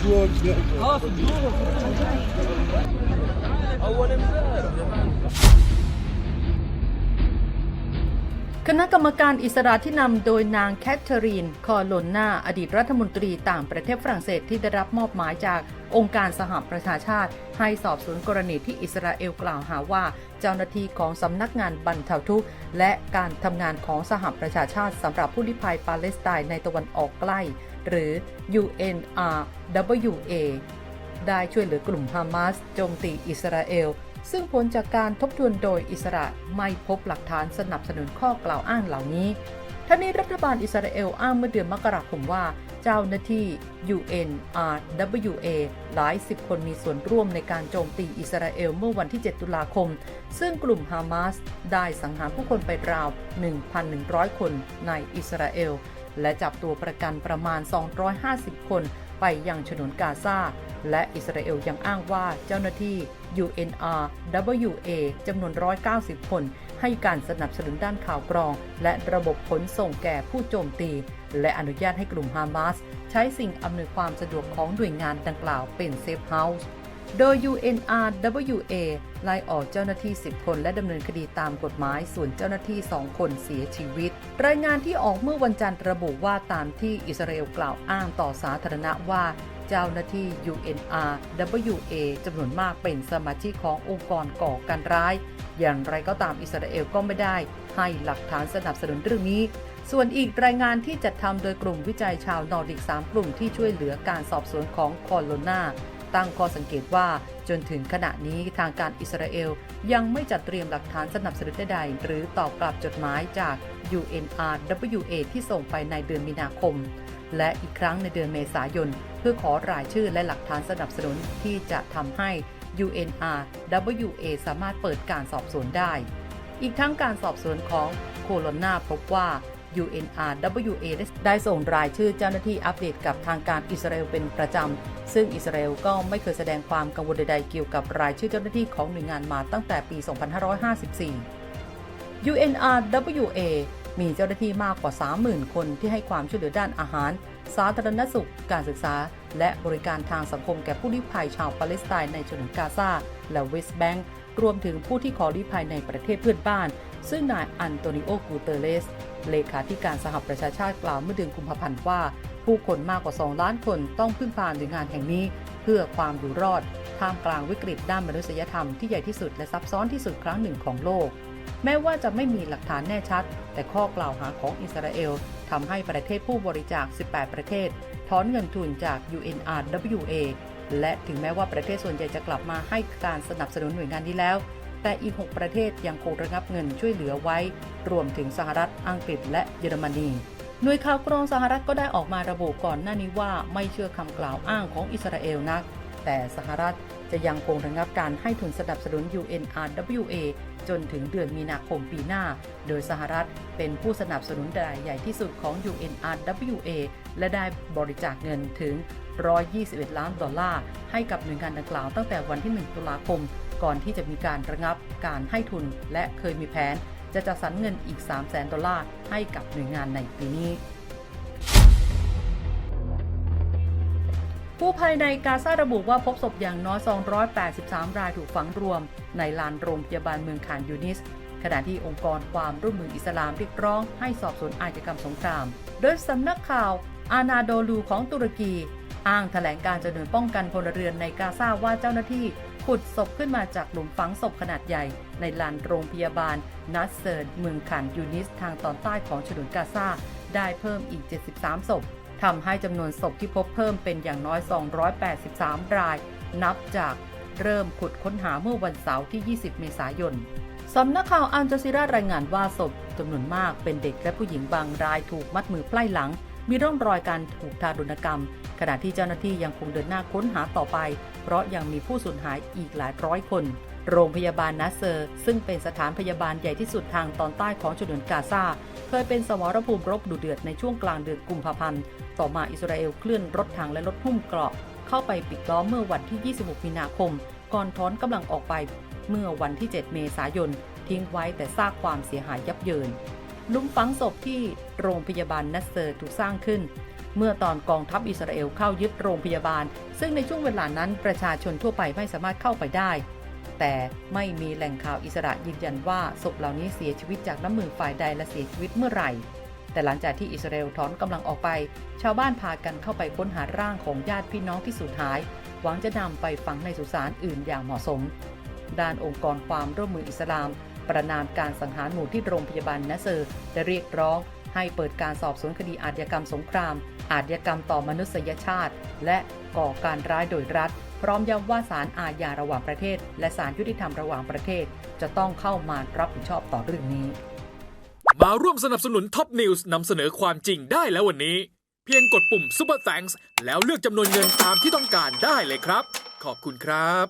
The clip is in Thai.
คณะกรรมการอิสระที่นำโดยนางแคทเธอรีน คอโลนนาอดีตรัฐมนตรีต่างประเทศฝรั่งเศสที่ได้รับมอบหมายจากองค์การสหประชาชาติให้สอบสวนกรณีที่อิสราเอลกล่าวหาว่าเจ้าหน้าที่ของสำนักงานบรรเทาทุกข์และการทำงานของสหประชาชาติสำหรับผู้ลี้ภัยปาเลสไตน์ในตะวันออกใกล้หรือ UNRWA ได้ช่วยเหลือกลุ่มฮามาสโจมตีอิสราเอลซึ่งผลจากการทบทวนโดยอิสระไม่พบหลักฐานสนับสนุนข้อกล่าวอ้างเหล่านี้ทั้งนี้รัฐบาลอิสราเอลอ้างเมื่อเดือนมกราคมว่าเจ้าหน้าที่ UNRWA หลายสิบคนมีส่วนร่วมในการโจมตีอิสราเอลเมื่อวันที่ 7 ตุลาคมซึ่งกลุ่มฮามาสได้สังหารผู้คนไปราว 1,100 คนในอิสราเอลและจับตัวประกันประมาณ 250 คนไปยังฉนวนกาซาและอิสราเอลยังอ้างว่าเจ้าหน้าที่ UNRWA จำนวน 190 คนให้การสนับสนุนด้านข่าวกรองและระบบขนส่งแก่ผู้โจมตีและอนุญาตให้กลุ่มฮามาสใช้สิ่งอำนวยความสะดวกของหน่วยงานดังกล่าวเป็นเซฟเฮาส์โดย UNRWA ไล่ออกเจ้าหน้าที่ 10 คนและดำเนินคดีตามกฎหมายส่วนเจ้าหน้าที่ 2 คนเสียชีวิตรายงานที่ออกเมื่อวันจันทร์ระบุว่าตามที่อิสราเอลกล่าวอ้างต่อสาธารณะว่าเจ้าหน้าที่ UNRWA จำนวนมากเป็นสมาชิกขององค์กรก่อการร้ายอย่างไรก็ตามอิสราเอลก็ไม่ได้ให้หลักฐานสนับสนุนเรื่องนี้ส่วนอีกรายงานที่จัดทำโดยกลุ่มวิจัยชาวนอร์ดิก 3 กลุ่มที่ช่วยเหลือการสอบสวนของคอโลนาตั้งข้อสังเกตว่าจนถึงขณะนี้ทางการอิสราเอลยังไม่จัดเตรียมหลักฐานสนับสนุนใดๆหรือตอบกลับจดหมายจาก UNRWA ที่ส่งไปในเดือนมีนาคมและอีกครั้งในเดือนเมษายนเพื่อขอรายชื่อและหลักฐานสนับสนุนที่จะทำให้ UNRWA สามารถเปิดการสอบสวนได้อีกทั้งการสอบสวนของโคโลนาพบว่า UNRWA ได้ส่งรายชื่อเจ้าหน้าที่อัปเดตกับทางการอิสราเอลเป็นประจำซึ่งอิสราเอลก็ไม่เคยแสดงความกังวลใดๆเกี่ยวกับรายชื่อเจ้าหน้าที่ของหน่วยงานมาตั้งแต่ปี 2554 UNRWA มีเจ้าหน้าที่มากกว่า 30,000 คนที่ให้ความช่วยเหลือด้านอาหารสาธารณสุขการศึกษาและบริการทางสังคมแก่ผู้ลี้ภัยชาวปาเลสไตน์ในฉนวนกาซาและเวสต์แบงก์รวมถึงผู้ที่ขอลี้ภัยในประเทศเพื่อนบ้านซึ่งนายอันโตนิโอ กูเตเรสเลขาธิการสหประชาชาติกล่าวเมื่อเดือนกุมภาพันธ์ว่าผู้คนมากกว่า 2 ล้านคนต้องพึ่งพาหน่วยงานแห่งนี้เพื่อความอยู่รอดท่ามกลางวิกฤตด้านมนุษยธรรมที่ใหญ่ที่สุดและซับซ้อนที่สุดครั้งหนึ่งของโลกแม้ว่าจะไม่มีหลักฐานแน่ชัดแต่ข้อกล่าวหาของอิสราเอลทำให้ประเทศผู้บริจาค 18 ประเทศถอนเงินทุนจาก UNRWA และถึงแม้ว่าประเทศส่วนใหญ่จะกลับมาให้การสนับสนุนหน่วยงานนี้แล้วแต่อีก 6 ประเทศยังคงระงับเงินช่วยเหลือไว้รวมถึงสหรัฐอังกฤษและเยอรมนีหน่วยข่าวกรองสหรัฐก็ได้ออกมาระบุก่อนหน้านี้ว่าไม่เชื่อคำกล่าวอ้างของอิสราเอลนักแต่สหรัฐจะยังคงระงับการให้ทุนสนับสนุน UNRWA จนถึงเดือนมีนาคมปีหน้าโดยสหรัฐเป็นผู้สนับสนุนรายใหญ่ที่สุดของ UNRWA และได้บริจาคเงินถึง$121 ล้านให้กับหน่วยงานดังกล่าวตั้งแต่วันที่ 1 ตุลาคมก่อนที่จะมีการระงับการให้ทุนและเคยมีแผนจะจัดสรรเงินอีก$300,000ให้กับหน่วยงานในปีนี้ผู้ภายในกาซาระบุว่าพบศพอย่างน้อย283 รายถูกฝังรวมในลานโรงพยาบาลเมืองข่านยูนิสขณะที่องค์กรความร่วมมืออิสลามเรียกร้องให้สอบสวนอาชญากรรมสงครามโดยสำนักข่าวอานาโดลูของตุรกีอ้างแถลงการจำนวนป้องกันพลเรือนในกาซาว่าเจ้าหน้าที่ขุดศพขึ้นมาจากหลุมฝังศพขนาดใหญ่ในลานโรงพยาบาลนัสเซิร์เมืองข่านยูนิสทางตอนใต้ของฉนวนกาซาได้เพิ่มอีก73ศพทำให้จำนวนศพที่พบเพิ่มเป็นอย่างน้อย283 รายนับจากเริ่มขุดค้นหาเมื่อวันเสาร์ที่ 20 เมษายนสำนักข่าวอัลจาซีรารายงานว่าศพจำนวนมากเป็นเด็กและผู้หญิงบางรายถูกมัดมือไพล่หลังมีร่องรอยการถูกทารุณกรรมขณะที่เจ้าหน้าที่ยังคงเดินหน้าค้นหาต่อไปเพราะยังมีผู้สูญหายอีกหลายร้อยคนโรงพยาบาลนัสเซอร์ซึ่งเป็นสถานพยาบาลใหญ่ที่สุดทางตอนใต้ของฉนวนกาซาเคยเป็นสมรภูมิรบดุเดือดในช่วงกลางเดือนกุมภาพันธ์ต่อมาอิสราเอลเคลื่อนรถถังและรถหุ้มเกราะเข้าไปปิดล้อมเมื่อวันที่ 26 มีนาคมก่อนถอนกำลังออกไปเมื่อวันที่ 7 เมษายนทิ้งไว้แต่ซากความเสียหายยับเยินหลุมฝังศพที่โรงพยาบาลนัสเซอร์ถูกสร้างขึ้น เมื่อตอนกองทัพอิสราเอลเข้ายึดโรงพยาบาลซึ่งในช่วงเวลานั้นประชาชนทั่วไปไม่สามารถเข้าไปได้แต่ไม่มีแหล่งข่าวอิสระยืนยันว่าศพเหล่านี้เสียชีวิตจากน้ำมือฝ่ายใดและเสียชีวิตเมื่อไหร่แต่หลังจากที่อิสราเอลถอนกำลังออกไปชาวบ้านพากันเข้าไปค้นหาร่างของญาติพี่น้องที่สูญหายหวังจะนำไปฝังในสุสานอื่นอย่างเหมาะสมด้านองค์กรความร่วมมืออิสลามประนามการสังหารหมู่ที่โรงพยาบาลนาเซอร์และเรียกร้องให้เปิดการสอบสวนคดีอาชญากรรมสงครามอาชญากรรมต่อมนุษยชาติและก่อการร้ายโดยรัฐพร้อมย้ำว่าศาลอาญาระหว่างประเทศและศาลยุติธรรมระหว่างประเทศจะต้องเข้ามารับผิดชอบต่อเรื่องนี้มาร่วมสนับสนุนท็อปนิวส์นำเสนอความจริงได้แล้ววันนี้เพียงกดปุ่ม Super Thanks แล้วเลือกจำนวนเงินตามที่ต้องการได้เลยครับขอบคุณครับ